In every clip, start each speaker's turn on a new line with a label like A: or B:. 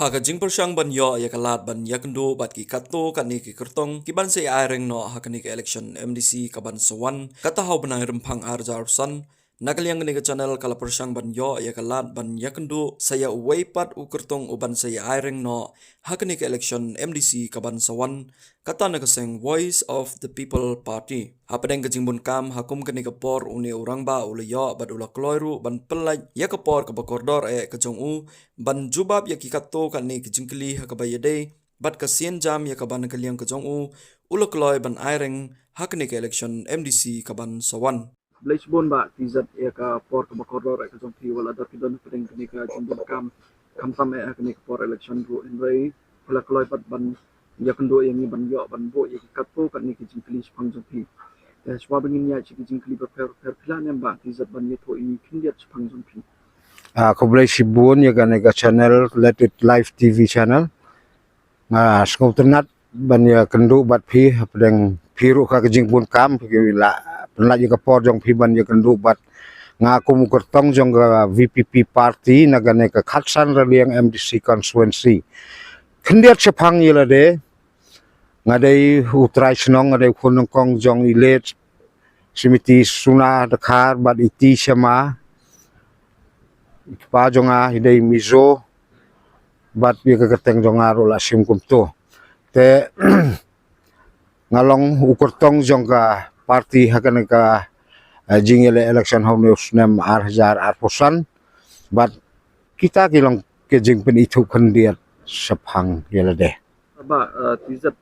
A: Haka jing persyang ban yo ya kalat ban yakendo bat ki kato kan ni ki kertong ki ban se airing no haka ni ki election MDC ka ban sawan kata hau banai rempang arjar san nakaliang ni ka channel kala persyang ban yo ya kalat ban yakendo saya weipat u kertong u ban saya airing no haka ni ki election MDC ka ban sawan kata na kaseng Voice of the People Party hapadeng ka jingbun kam hakum ka ni ka por uni urang ba ula yo bat ula kloiru ban pelaj ya ka por ka bakordor ka jong u ban jubab ya kikato kan ni kijingkeli ha kabayade bat ka sien jam ya kaban kaliang ka jong u ulokloi ban airing hakni ka election MDC kaban sawan
B: Blaisbon ba tizat ya ka por ka bakordor ka jong pi wala dar kidon pring ni ka jimbon kam tam ya ka ni ka por election ru in rai pala kloi pat ban ya kendo yang ni ban yo ban bo ya kato kan ni kijingkeli spang jong pi swa bangin ya kijingkeli ba per plan yang ba tizat ban ni to ini kindiat spang jong pi
C: Koblai Sibun ya kan channel Let It Live TV channel skop ternat ban ya kendu bat pi pedang piru ka kejing pun kam la penla ya kapor jong pi ban ya kendu bat ngaku mukertong jong ka VPP party nagane ka khatsan raliang MDC constituency kendiat sepang yela de ngadai utrai senong ngadai khunong kong jong ilet simiti suna dakar bat iti sama pa jonga hidai mizo bat bi ka keteng jonga ro la sim kum to te ngalong ukurtong jong ka party hakan ka jingele election home news nem arjar arposan bat kita kilong ke jing pen itu kendiat sepang yela de
B: ba tizat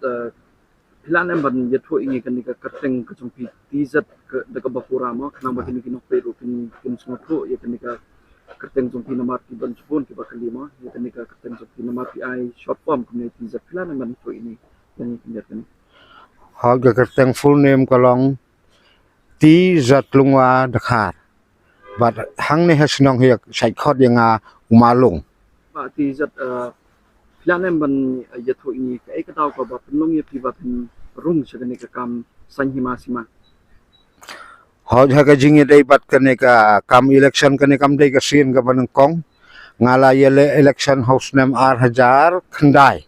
B: plan yang ban ya to ini kan ni ka kateng ka jong pi tizat ka ka bakura mo kana ba kini kinok pero kin semua to ya kan ni ka kerteng jong pi nomor ti ban jepun ki bakal lima ya kan ni ka kerteng jong pi nomor pi ai short form community za plan yang ban to ini yang kinjat kan
C: hal ka kerteng full name kalong ti zat lungwa dakar bat hang ne hasnong hiak sai khot yang umalung
B: ba tizat plan yang ban ya to ini ka ai ka taw ka ba penong ya pi ba pen rung sa kan ni ka kam sanhima sima
C: hoj ha ka jingi dei bat kane ka kam election kane kam dei ka sin ka banang kong ngala yele election house nem ar hajar khandai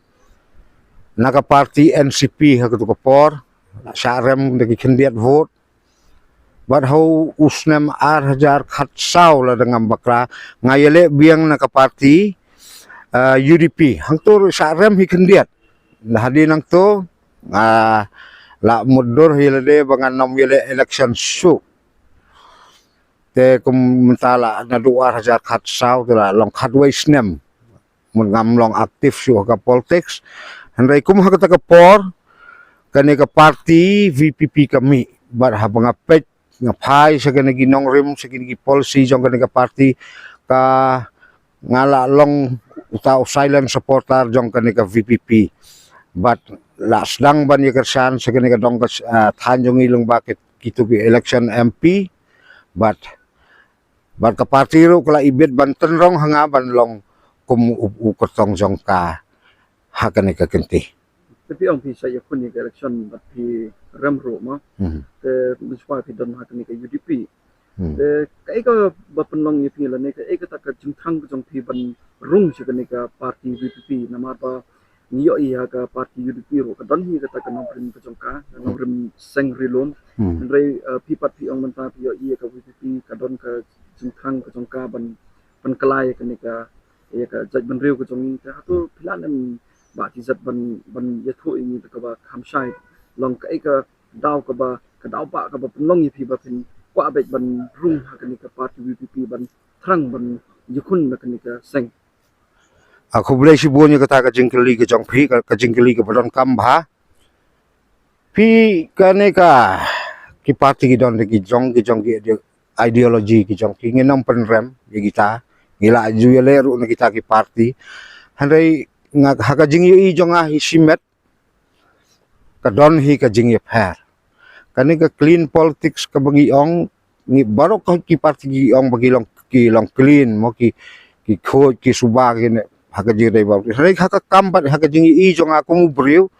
C: naka party NCP ha ka to por sarem de khendiat vote bat ho usnem ar hajar khat saw la dengan bakra ngayele biang naka party UDP hang tur sarem hi khendiat nah di nang to la mudur yele de bangan nom yele election show te kum mentala na 2000 khat saw tela long khat wei snem mun ngam long aktif su ka politics handai kum ha ka por kane ka party VPP kami bar ha banga pet ngapai sa kane ginong rim sa kine policy jong kane ka party ka ngala long utau silent supporter jong kane ka VPP but la sedang ban ye kersan sa kane ka dong ka thanjong ilung bakit kitu ki election MP but ka party ro kala ibet banten rong hanga ban long kum u kertong jong ka hakane ka kenti
B: tapi ang pi saya pun ni election bat pi ramro ma te miswa pi don ha ni ka UDP te kai ka ba penong ni pi la ni ka ka ta ka jing thang jong pi ban rung chi ka ni ka party VPP nama ba ni yo iya ka party UDP ro ka don hi ka ta ka nom prim ka jong ka nom prim seng rilon re pi pat pi ong menta pi yo iya ka VPP ka don ka jing thang ka jong ka ban kalai ka ni ka ya ka jaj ban riu ka jong ni ka tu plan em ba ti zat ban ya thu ini ka ba kham sai long ka ka daw ka ba ka daw ba ka ba long yi pi ba pin kwa bet ban rung ha ka ni ka party VPP ban thrang ban yukun na ka ni ka seng
C: aku boleh sibun ka ta ka jingkeli ka jong phi ka jingkeli ka badon kam bha phi ka ne ka ki party ki don ki jong ki ideology ki jong ki ngenam pen rem ye kita ngila ju yele ru na kita ki party handai ngak haka jingi i jonga hisimet kadon hi ka jingi pher kani ka clean politics ka bagi ong ni baro ka ki party ki ong bagi long clean mo ki kho ki suba ki haka jingi dai ba hai haka kambat haka jingi i jonga ko mu briu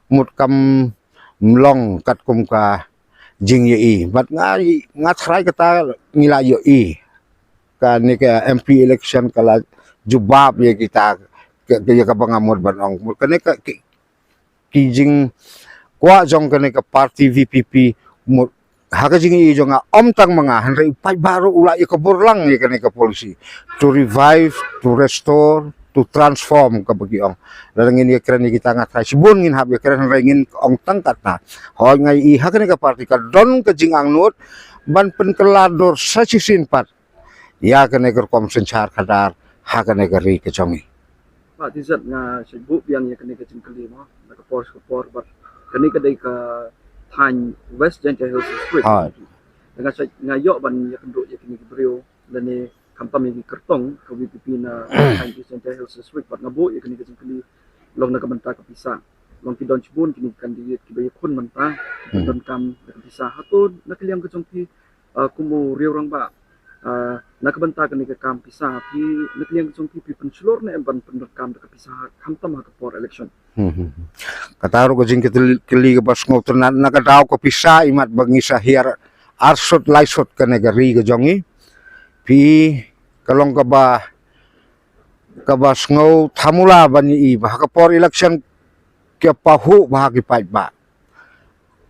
C: mut kam mlong kat kum ka jingi i bat nga thrai ka ta ngila yo i ka ni ka MP election kala jubab ye kita ya ka bangamod ban ong kane ka kijing kwa jong kane ka party VPP mo haka jing i jong om tang mga hanre upai baru ula i ka burlang ya kane ka polisi to revive, to restore, to transform ka bagi ong lalangin ya kran kita ngat sibun ngin hab ya kran rengin ong tangkat na ho ngai i haka ne ka party ka don ka jing ang nut ban penkelador sa sisinpat ya kane ka kom senchar kadar haka ne ka ri ka jongi
B: Pak Tizat nga Sibuk yang ya kani ka jingkali mo nakapor but kani ka day ka Than West Gentle Hills Street. Nga yo ban ya kendo ya kini brio lani kampam yang kertong ka VPP na Than West Gentle Hills Street but ngabo ya kani ka jingkali long nakabanta ka pisa. Long kidon chibun kini kandidate kibay kun manta don kam nakapisa hatod nakaliang ka jongki kumo rio rang ba nakabanta ka ni ka kam pisa pi nakaliang ka jongki pi pensulor na ban pendekam ka pisa kamtam ha ka for election.
C: Kataro ko jing kili ka bas ngotor na nakadaw ko pisa imat bangi sa hiar arsot laisot ka negari ka jongi pi kalong ka ba kabas ngaw thamula ba ni i ba ka for election kya pahu ba ki pait ba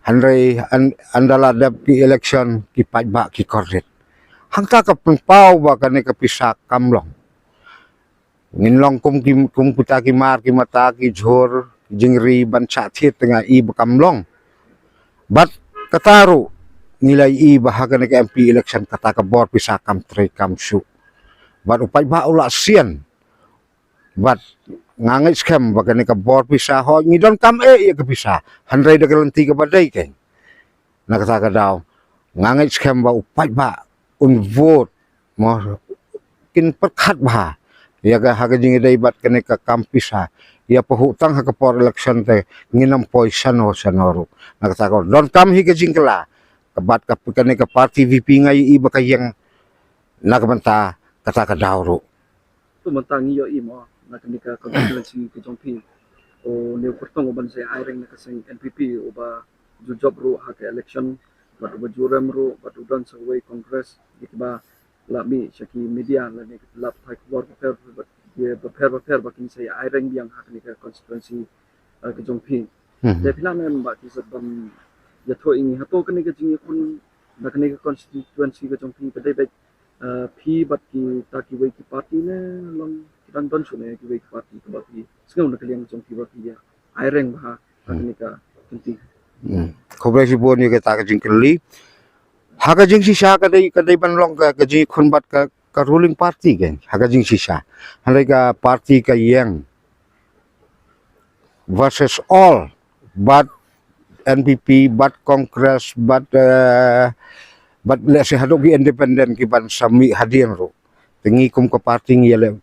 C: hanrei andala dap ki election ki pait ba ki korret hangta ka pau ba ka ne ka pisa kamlong nginlong kum puta ki mar ki mata ki jhor jingri ban cha thiet nga i bakamlong but kataro nilai i bahaga ne MP election kata ka bor pisa kam tre kam su but upai ba ula sian but ngangai scam baga ne ka bor pisa ho ngidon kam ya ka pisa handai da galanti ka badai ken nakata ka daw ngangai scam ba upai ba un vote mo kin perkhat ba ya ga haga jing dai bat kene ka kampisa ya pahutang ha ka por election te nginam poison ho sanoru nakata ko don kam hi ka jingkala kabat ka kene ka party VP ngai i ba kayang nakabanta kata ka dawro
B: Tu mentang iyo imo na kani ka constituency ka jongpi o ne kurtong uban sa airing na kasing NPP o ba job ro ha ka election but uba jurem ro but udan sa way congress ba lami syaki media la ni lap thai khobor but ye prepare ba kin sa airing yang ha kani ka constituency ka jongpi de pilamen ba ti ban ya tho ingi hato kani ka jingi kun na kani ka constituency ka jongpi ba dai phi bat ki ta ki way ki party ne long dan don sune ki way ki party ko ba ki sngau na kaliang jong ki ba ki ya airing ba kani ka kinti
C: khobre si bon ye ka ta ka jingkali haga jing sisa ka dai ban long ka jing khun bat ka ruling party gen haga jing sisa halai ka party ka yang versus all but NPP but Congress but let's say hadog independent ki ban sami hadin ro tingi kum ka party ngile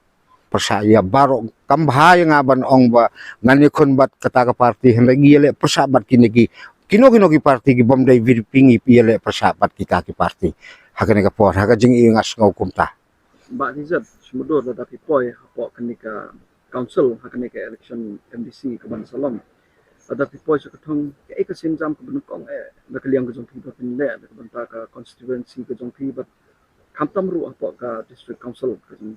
C: persaya baro kambhaya nga ban ong ba ngani kon bat kata ka party hendak ngile persabat kini ki kino ki party ki bom dai virpingi piele persabat kita ki party hakane ka por haka jing ingas ngau kumta
B: ba ni zat sumudor da tapi poi hapo kani ka council hakane ka election MDC ka ban salom ada pipoi sa katong ka ikasin jam ka benukong na kaliang ka jong pipa pinle na kabanta ka constituency ka jong pipa kamtam ru apo ka district council ka jong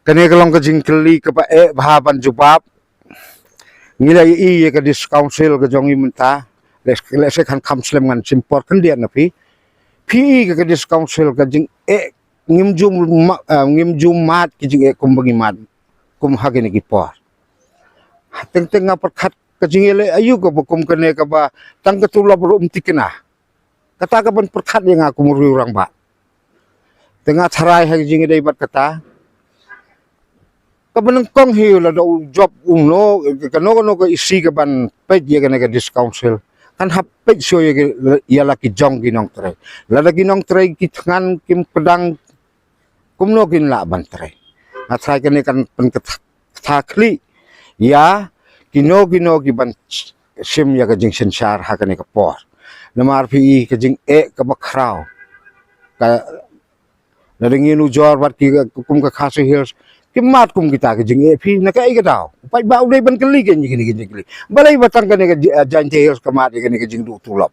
C: kani kalong ka jing kali ka pa bhaban jubab ngilai i ka dis council ka jong imunta les kan kamslem ngan simpor kan dia na pi ka dis council ka jing ngimjum mat ki jing kumbagi mat kum hagene ki por teng nga perkhat ka jingele ayu ka bukum kene ka ba tang katulab ro umtikena kata ka ban perkhat yang aku muri orang ba tengah tharai ha jingele bat kata ka banang kong hiu la do job no kano ka isi ka ban pet ye ka dis council kan hapet so ye laki jong ginong tre la ginong tre ki tngan kim pedang kumno kin la ban tre athai kene kan pen thakli ya kino ki ban sim ya ka jing sensar ha kane ka por namar pi ka jing ka bakrao ka ladingin ujor bat ki kum ka khasi hills kimat kum kita ka jing pi na ka daw pai ba ulai ban kali ke ni balai batang kane ka jante hills kamat kane ka jing du tulap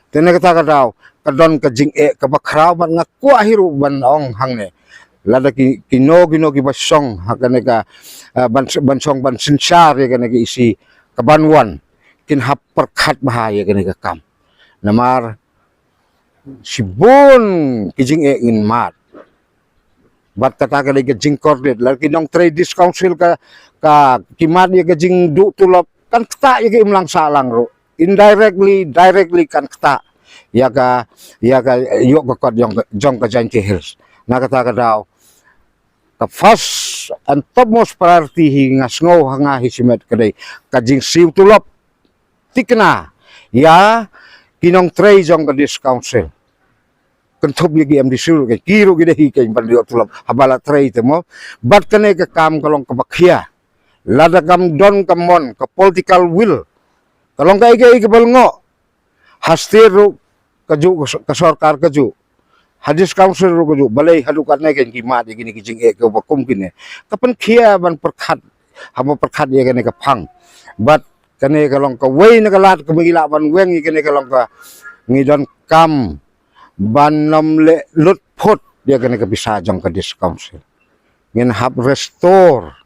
C: tene ka daw ka don ka jing ka bakrao ban ngaku ahiru ban ong hangne lada kino ki basong hakane ka bansong ban sinsar ya kane isi kabanwan kin hap perkhat bahaya kane ka kam namar sibun kijing ngin mat bat kata ka lagi jing kordet lagi nong tradis council ka kimat ya jing du tulop kan kta ya imlang salang ro directly kan kta ya ka yok ka jong ka janti hills nakata ka daw the first and topmost priority hi ngasngo hanga hisimet kadai kajing siu tulop tikna ya kinong tray jong ka dis council kentup lagi am disul ke kiro gede hi kain bandio tulop habala tray temo bat kane ka kam kalong ka bakhia lada kam don kamon ka political will kalong ka ige balngo hastiru kaju ka sarkar kaju hadis council ro kaju balai hadukat na ken kimat gini kijing ke bakum kine kapan khia ban perkhat hamo perkhat ye kane ka phang bat kane kalong ka wei na kalat ka bagila ban weng kane kalong ka ngidon kam banom le lut phot dia kena bisa jong ke dis council ngin hab restore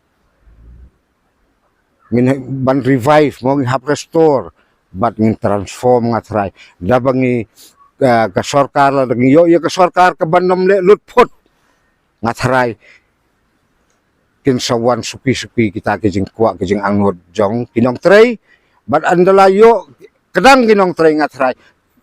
C: ngin ban revive mo ngin hab restore bat ngin transform ngatrai dabangi ka sarkar la ngi yo ka sarkar ka banom le lut phot ngatrai kin sawan supi kita kijing kuak kijing angot jong kinong tray bat andala yo kadang kinong tray ngatrai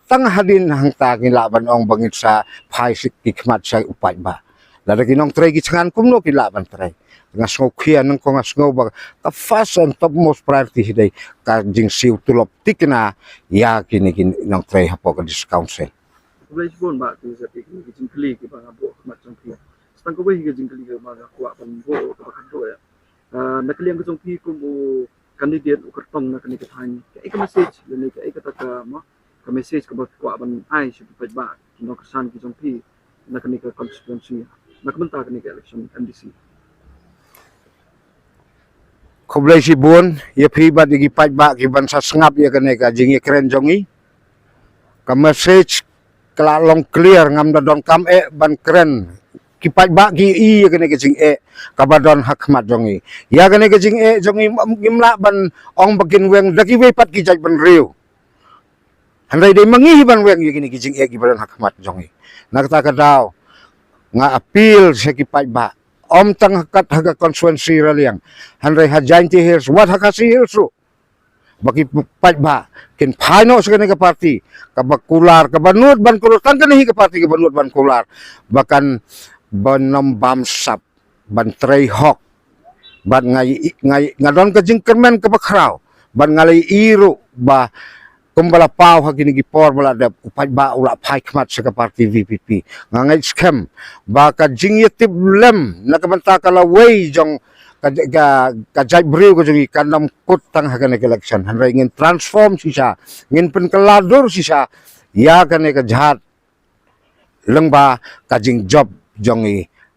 C: tang hadin hang tagin laban ong bangit sa paisik kikmat sa upat ba lada kinong tray gitsangan kumno kilaban tray ngasngo khian nang ko ngasngo ba ka first and topmost priority hidai ka jing siu tulop tikna ya kini kinong tray hapo ka dis council
B: Boleh sebut mak tu saya fikir kijing keli ke bang abuk macam tu. Setang kau boleh kijing keli ke bang kuat pun bo ke bakan tu ya. Nak keli yang kijing pi ku kandidat ukertong nak kini ketanya. Kayak message dan kayak kata ke mah ke message ke kuat pun ai supaya ba nak kesan kijing pi nak kini ke konstituensi. Nak mentar kini ke election MDC.
C: khoblai si bun ye phi ba digi paj ba ki ban sa ngap ye kane ka jing ye kren jongi ka message kala long clear ngam da don kam ban kren ki paj ba ki i ye kane ke jing ka ba don hakmat jongi ya kane ke jing jongi gimla ban ong bagin weng daki we pat ki jaj ban riu handai dei mangi ban weng ye kini ki jing ki ba don hakmat jongi nakta ka daw nga appeal sa ki paj ba om tang hakat haga konstituensi raliang handai hajanti hills wat hakasi hills ro bagi paj ba kin phaino sa ka party ka bakular ka banut ban kular kan kani ka party ka banut ban kular bakan banom bamsap ban tray hok ban ngai ngadon ka jing kermen ka bakraw ban ngalai iru ba kumbala pau hagini gipor bala da upaj ba ula phai khmat sa ka party VPP ngangai scam ba ka jing yetib lem nakabanta kala way jong ka jai briu ko jong kanam kut tang hagane election hanrai ngin transform sisa ngin pen kaladur sisa ya kane ka jhat lengba ka jing job jong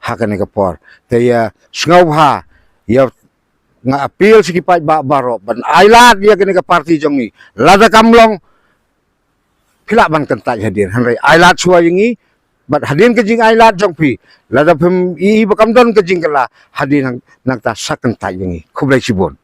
C: hagane ka por te ya sngaw ha ya nga appeal si kipaj ba baro ban ailat dia kene ka party jongi lada kamlong pila ban kentai hadir hanrai ailat suwa yingi bat hadir ke jing ailat jong pi lada pem i bakam don ke jing kala hadir nang ta sakentai yingi khoblai sibon